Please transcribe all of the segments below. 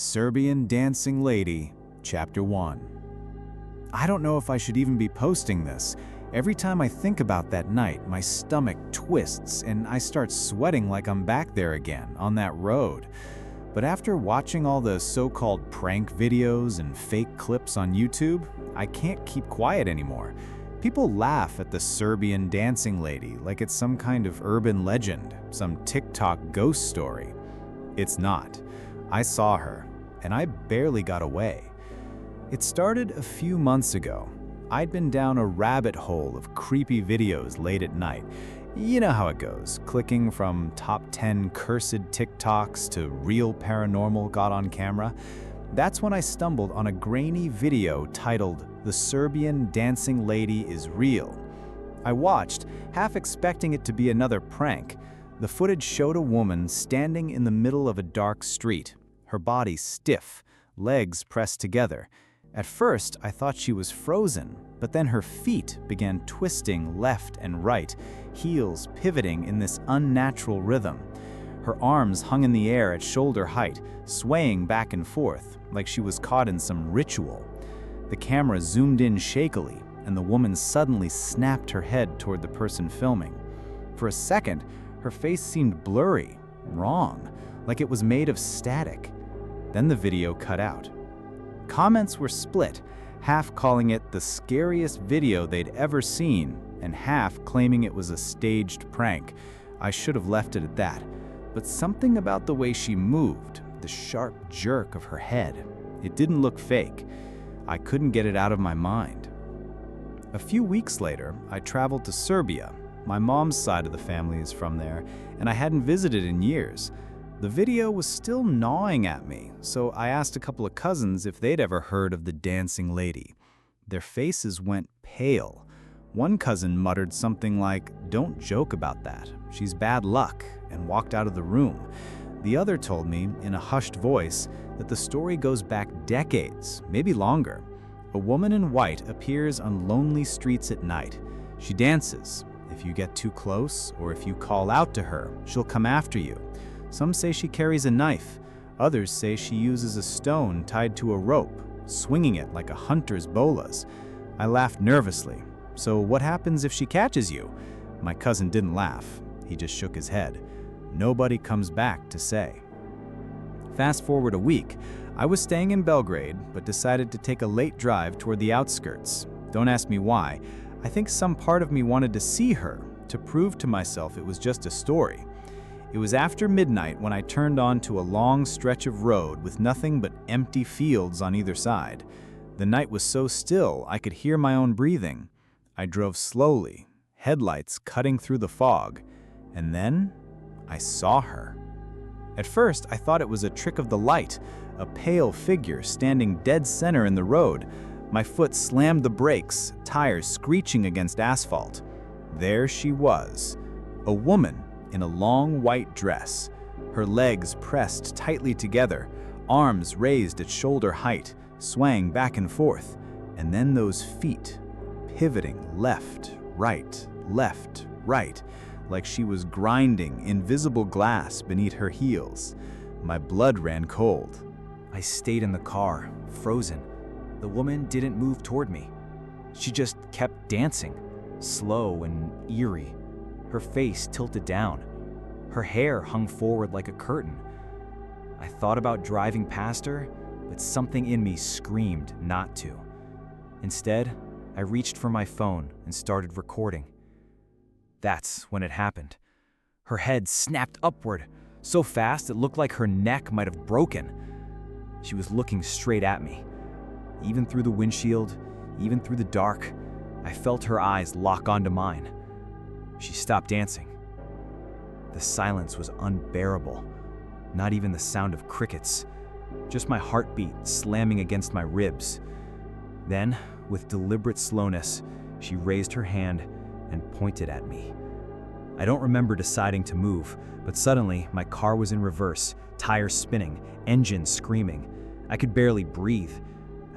Serbian Dancing Lady, Chapter 1. I don't know if I should even be posting this. Every time I think about that night, my stomach twists and I start sweating like I'm back there again, on that road. But after watching all the so-called prank videos and fake clips on YouTube, I can't keep quiet anymore. People laugh at the Serbian Dancing Lady like it's some kind of urban legend, some TikTok ghost story. It's not. I saw her, and I barely got away. It started a few months ago. I'd been down a rabbit hole of creepy videos late at night. You know how it goes, clicking from top 10 cursed TikToks to real paranormal got on camera. That's when I stumbled on a grainy video titled, "The Serbian Dancing Lady is Real." I watched, half expecting it to be another prank. The footage showed a woman standing in the middle of a dark street, her body stiff, legs pressed together. At first, I thought she was frozen, but then her feet began twisting left and right, heels pivoting in this unnatural rhythm. Her arms hung in the air at shoulder height, swaying back and forth, like she was caught in some ritual. The camera zoomed in shakily, and the woman suddenly snapped her head toward the person filming. For a second, her face seemed blurry, wrong, like it was made of static. Then the video cut out. Comments were split, half calling it the scariest video they'd ever seen, and half claiming it was a staged prank. I should have left it at that. But something about the way she moved, the sharp jerk of her head, it didn't look fake. I couldn't get it out of my mind. A few weeks later, I traveled to Serbia. My mom's side of the family is from there, and I hadn't visited in years. The video was still gnawing at me, so I asked a couple of cousins if they'd ever heard of the Dancing Lady. Their faces went pale. One cousin muttered something like, "Don't joke about that, she's bad luck," and walked out of the room. The other told me, in a hushed voice, that the story goes back decades, maybe longer. A woman in white appears on lonely streets at night. She dances. If you get too close, or if you call out to her, she'll come after you. Some say she carries a knife. Others say she uses a stone tied to a rope, swinging it like a hunter's bolas. I laughed nervously. "So what happens if she catches you?" My cousin didn't laugh. He just shook his head. Nobody comes back to say. Fast forward a week, I was staying in Belgrade, but decided to take a late drive toward the outskirts. Don't ask me why. I think some part of me wanted to see her, to prove to myself it was just a story. It was after midnight when I turned onto a long stretch of road with nothing but empty fields on either side. The night was so still I could hear my own breathing. I drove slowly, headlights cutting through the fog, and then I saw her. At first, I thought it was a trick of the light, a pale figure standing dead center in the road. My foot slammed the brakes, tires screeching against asphalt. There she was, a woman in a long white dress, her legs pressed tightly together, arms raised at shoulder height, swaying back and forth, and then those feet, pivoting left, right, like she was grinding invisible glass beneath her heels. My blood ran cold. I stayed in the car, frozen. The woman didn't move toward me. She just kept dancing, slow and eerie. Her face tilted down. Her hair hung forward like a curtain. I thought about driving past her, but something in me screamed not to. Instead, I reached for my phone and started recording. That's when it happened. Her head snapped upward, so fast it looked like her neck might have broken. She was looking straight at me. Even through the windshield, even through the dark, I felt her eyes lock onto mine. She stopped dancing. The silence was unbearable. Not even the sound of crickets, just my heartbeat slamming against my ribs. Then, with deliberate slowness, she raised her hand and pointed at me. I don't remember deciding to move, but suddenly my car was in reverse, tires spinning, engine screaming. I could barely breathe.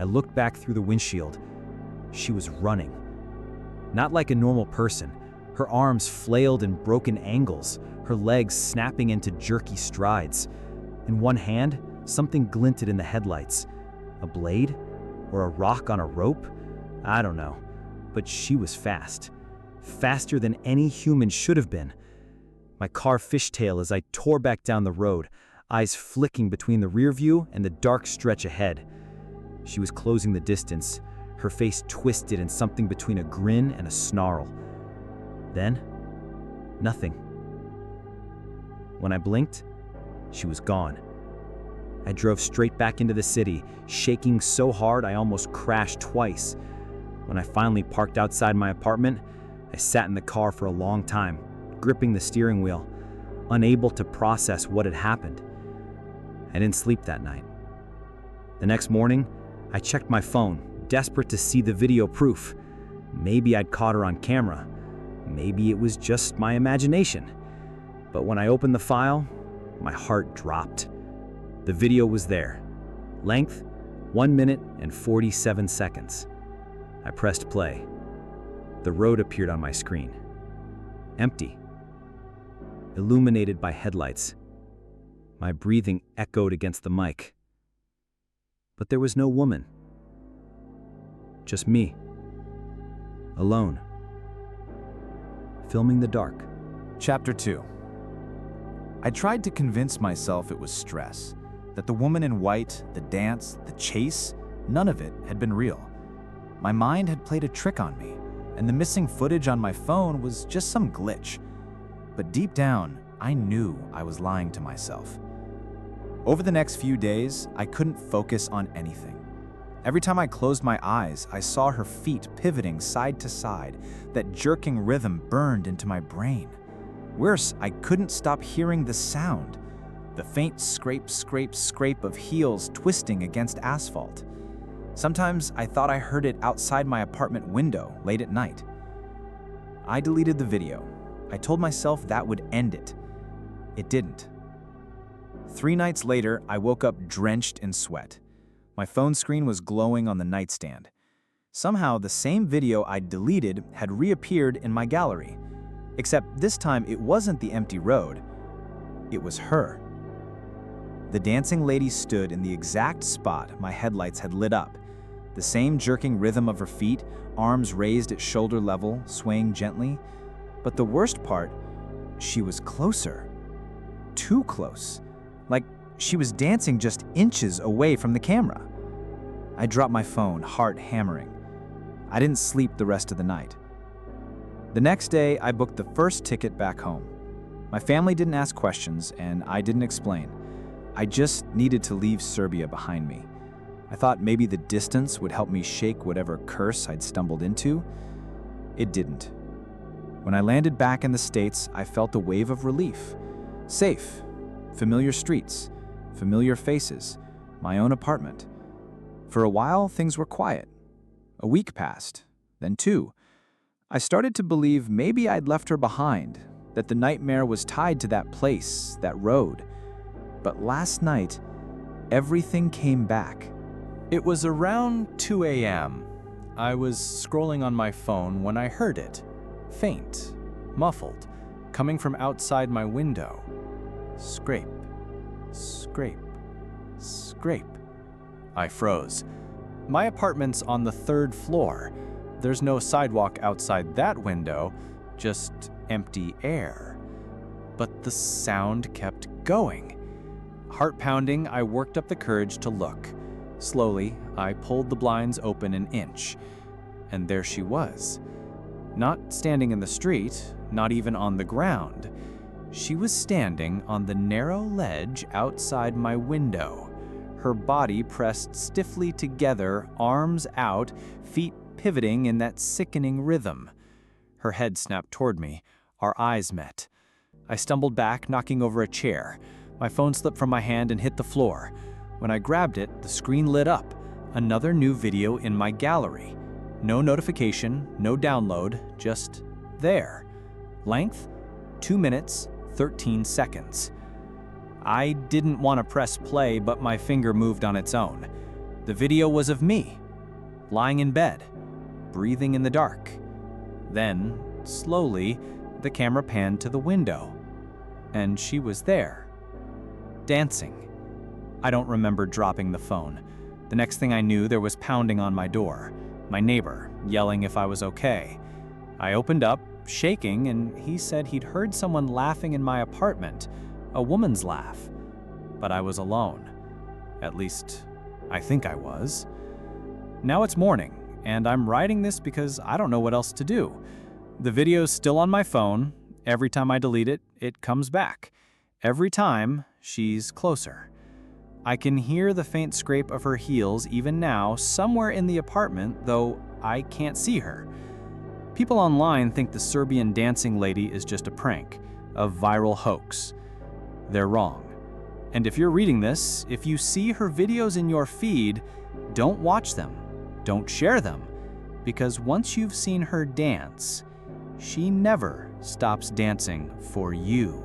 I looked back through the windshield. She was running. Not like a normal person. Her arms flailed in broken angles, her legs snapping into jerky strides. In one hand, Something glinted in the headlights. A blade? Or a rock on a rope? I don't know. But she was fast. Faster than any human should have been. My car fishtailed as I tore back down the road, eyes flicking between the rear view and the dark stretch ahead. She was closing the distance, her face twisted in something between a grin and a snarl. Then, nothing. When I blinked, she was gone. I drove straight back into the city, shaking so hard I almost crashed twice. When I finally parked outside my apartment, I sat in the car for a long time, gripping the steering wheel, unable to process what had happened. I didn't sleep that night. The next morning, I checked my phone, desperate to see the video proof. Maybe I'd caught her on camera. Maybe it was just my imagination. But when I opened the file, my heart dropped. The video was there. Length, 1 minute and 47 seconds. I pressed play. The road appeared on my screen. Empty. Illuminated by headlights. My breathing echoed against the mic. But there was no woman. Just me. Alone. Filming the dark. Chapter 2. I tried to convince myself it was stress, that the woman in white, the dance, the chase, none of it had been real. My mind had played a trick on me, and the missing footage on my phone was just some glitch. But deep down, I knew I was lying to myself. Over the next few days, I couldn't focus on anything. Every time I closed my eyes, I saw her feet pivoting side to side. That jerking rhythm burned into my brain. Worse, I couldn't stop hearing the sound. The faint scrape, scrape, scrape of heels twisting against asphalt. Sometimes I thought I heard it outside my apartment window late at night. I deleted the video. I told myself that would end it. It didn't. 3 nights later, I woke up drenched in sweat. My phone screen was glowing on the nightstand. Somehow, the same video I'd deleted had reappeared in my gallery. Except this time, it wasn't the empty road. It was her. The dancing lady stood in the exact spot my headlights had lit up. The same jerking rhythm of her feet, arms raised at shoulder level, swaying gently. But the worst part, she was closer. Too close. Like she was dancing just inches away from the camera. I dropped my phone, heart hammering. I didn't sleep the rest of the night. The next day, I booked the first ticket back home. My family didn't ask questions, and I didn't explain. I just needed to leave Serbia behind me. I thought maybe the distance would help me shake whatever curse I'd stumbled into. It didn't. When I landed back in the States, I felt a wave of relief. Safe, familiar streets, familiar faces, my own apartment. For a while, things were quiet. A week passed, then 2. I started to believe maybe I'd left her behind, that the nightmare was tied to that place, that road. But last night, everything came back. It was around 2 a.m. I was scrolling on my phone when I heard it, faint, muffled, coming from outside my window. Scrape, scrape, scrape. I froze. My apartment's on the 3rd floor. There's no sidewalk outside that window, just empty air. But the sound kept going. Heart pounding, I worked up the courage to look. Slowly, I pulled the blinds open an inch. And there she was. Not standing in the street, not even on the ground. She was standing on the narrow ledge outside my window. Her body pressed stiffly together, arms out, feet pivoting in that sickening rhythm. Her head snapped toward me. Our eyes met. I stumbled back, knocking over a chair. My phone slipped from my hand and hit the floor. When I grabbed it, the screen lit up. Another new video in my gallery. No notification, no download, just there. Length, 2 minutes, 13 seconds. I didn't want to press play, but my finger moved on its own. The video was of me, lying in bed, breathing in the dark. Then, slowly, the camera panned to the window. And she was there, dancing. I don't remember dropping the phone. The next thing I knew, there was pounding on my door. My neighbor, yelling if I was okay. I opened up, shaking, and he said he'd heard someone laughing in my apartment, a woman's laugh. But I was alone. At least, I think I was. Now it's morning, and I'm writing this because I don't know what else to do. The video's still on my phone. Every time I delete it, it comes back. Every time, she's closer. I can hear the faint scrape of her heels even now, somewhere in the apartment, though I can't see her. People online think the Serbian Dancing Lady is just a prank, a viral hoax. They're wrong. And if you're reading this, if you see her videos in your feed, don't watch them, don't share them, because once you've seen her dance, she never stops dancing for you.